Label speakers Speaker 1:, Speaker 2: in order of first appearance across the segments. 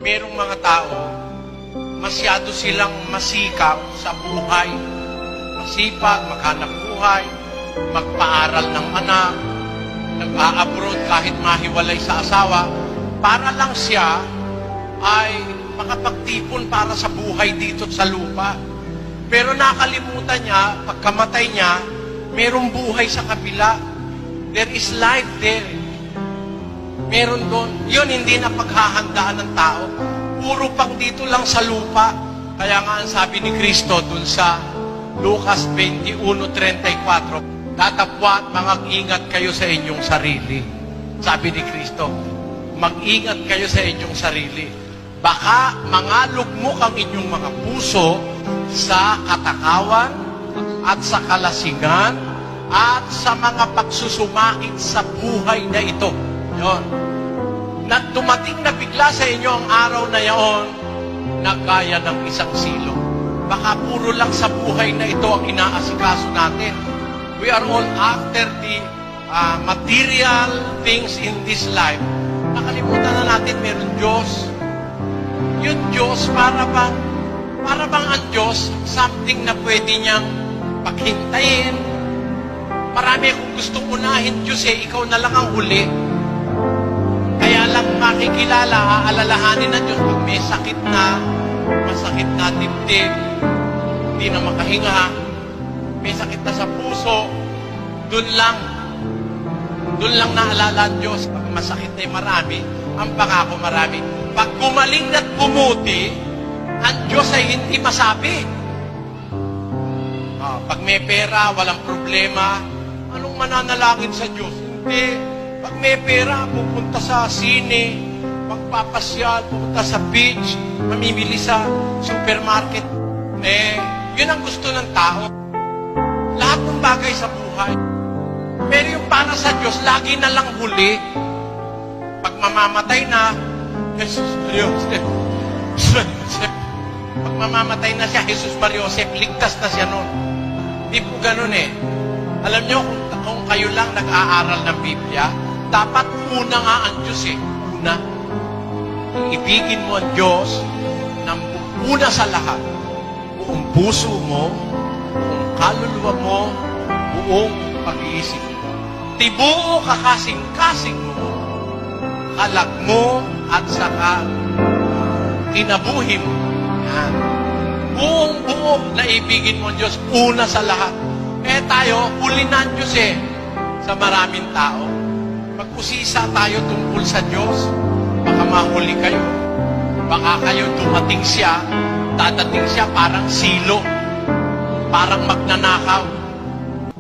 Speaker 1: Merong mga tao, masyado silang masikap sa buhay. Masipag, maghanap buhay, magpaaral ng anak, nag-a-abroad kahit mahiwalay sa asawa, para lang siya ay makapagtipon para sa buhay dito sa lupa. Pero nakalimutan niya, pagkamatay niya, merong buhay sa kabila. There is life there. Meron doon. Yun, hindi na paghahandaan ng tao. Puro pang dito lang sa lupa. Kaya nga ang sabi ni Kristo dun sa Lucas 21:34, "Datapwat, mag-ingat kayo sa inyong sarili." Sabi ni Kristo, mag-ingat kayo sa inyong sarili. Baka mangalugmok ang inyong mga puso sa katakawan at sa kalasingan at sa mga pagsusumait sa buhay na ito. Yon. Na dumating na bigla sa inyo ang araw na yon na gaya ng isang silong. Baka puro lang sa buhay na ito ang inaasikaso natin. We are all after the material things in this life. Nakalimutan na natin meron Diyos. Yung Diyos, para bang ang Diyos, something na pwede niyang paghintayin. Marami akong gustong unahin Diyos ikaw na lang ang huli. Kaya lang makikilala, aalalahanin ng Diyos pag may sakit na, masakit na dibdib, hindi na makahinga, may sakit na sa puso, dun lang naalala ang Diyos. Pag masakit na marami, ang pangako marami. Pag gumaling na't bumuti, ang Diyos ay hindi masabi. Pag may pera, walang problema, anong mananalangin sa Diyos? Hindi. Pag may pera, pupunta sa sine, magpapasyal, pupunta sa beach, mamimili sa supermarket. Yun ang gusto ng tao. Lahat ng bagay sa buhay. Pero yung para sa Diyos, lagi na lang huli. Pag mamamatay na, Jesus Mariosep. Pag mamamatay na siya, Jesus Mariosep, ligtas na siya noon. Hindi po ganun Alam nyo, kung kayo lang nag-aaral ng Biblia, dapat una nga ang Diyos Una. Ibigin mo ang Diyos ng una sa lahat. Buong puso mo, buong kaluluwa mo, buong pag-iisip mo. Tibuo kakasing-kasing mo, kalag mo at saka tinabuhi mo. Yan. Buong-buo na ibigin mo ang Diyos una sa lahat. Tayo, huli na ang Diyos sa maraming tao. Pag-usisa tayo tungkol sa Diyos, baka mahuli kayo. Baka kayo dumating siya, dadating siya parang silo, parang magnanakaw.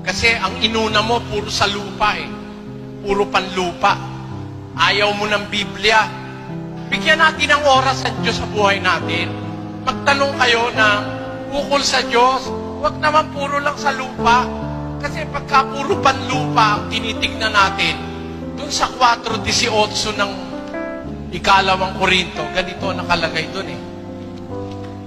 Speaker 1: Kasi ang inuna mo, puro sa lupa Puro panlupa. Ayaw mo ng Biblia. Bigyan natin ng oras sa Diyos sa buhay natin. Magtanong kayo na ukol sa Diyos, huwag naman puro lang sa lupa. Kasi pagka puro panlupa ang tinitignan natin, dun sa 4:18 ng ikalawang Korinto, ganito nakalagay dun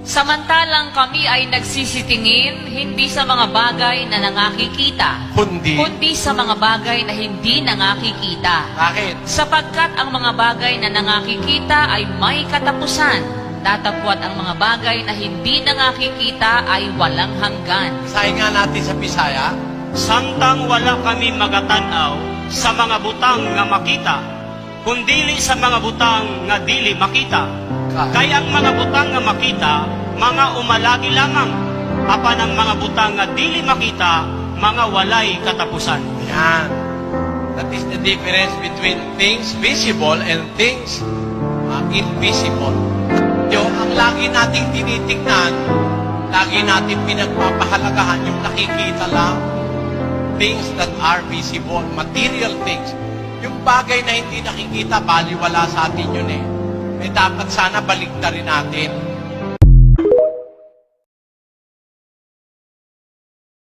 Speaker 2: Samantalang kami ay nagsisitingin, hindi sa mga bagay na nangakikita, kundi sa mga bagay na hindi nangakikita.
Speaker 1: Bakit?
Speaker 2: Sapagkat ang mga bagay na nangakikita ay may katapusan, datapwat ang mga bagay na hindi nangakikita ay walang hanggan.
Speaker 1: Sahin nga natin sa Bisaya,
Speaker 3: Samtang wala kami magatanaw sa mga butang nga makita, kundili sa mga butang nga dili makita. Kaya ang mga butang nga makita, mga umalagi lamang. Apan ang mga butang nga dili makita, mga walay katapusan.
Speaker 1: Yan. That is the difference between things visible and things invisible. Ang lagi nating tinitingnan, lagi nating pinagpapahalagahan yung nakikita lang, things that are visible, material things. Yung bagay na hindi nakikita, baliwala sa atin yun dapat sana baligtarin natin.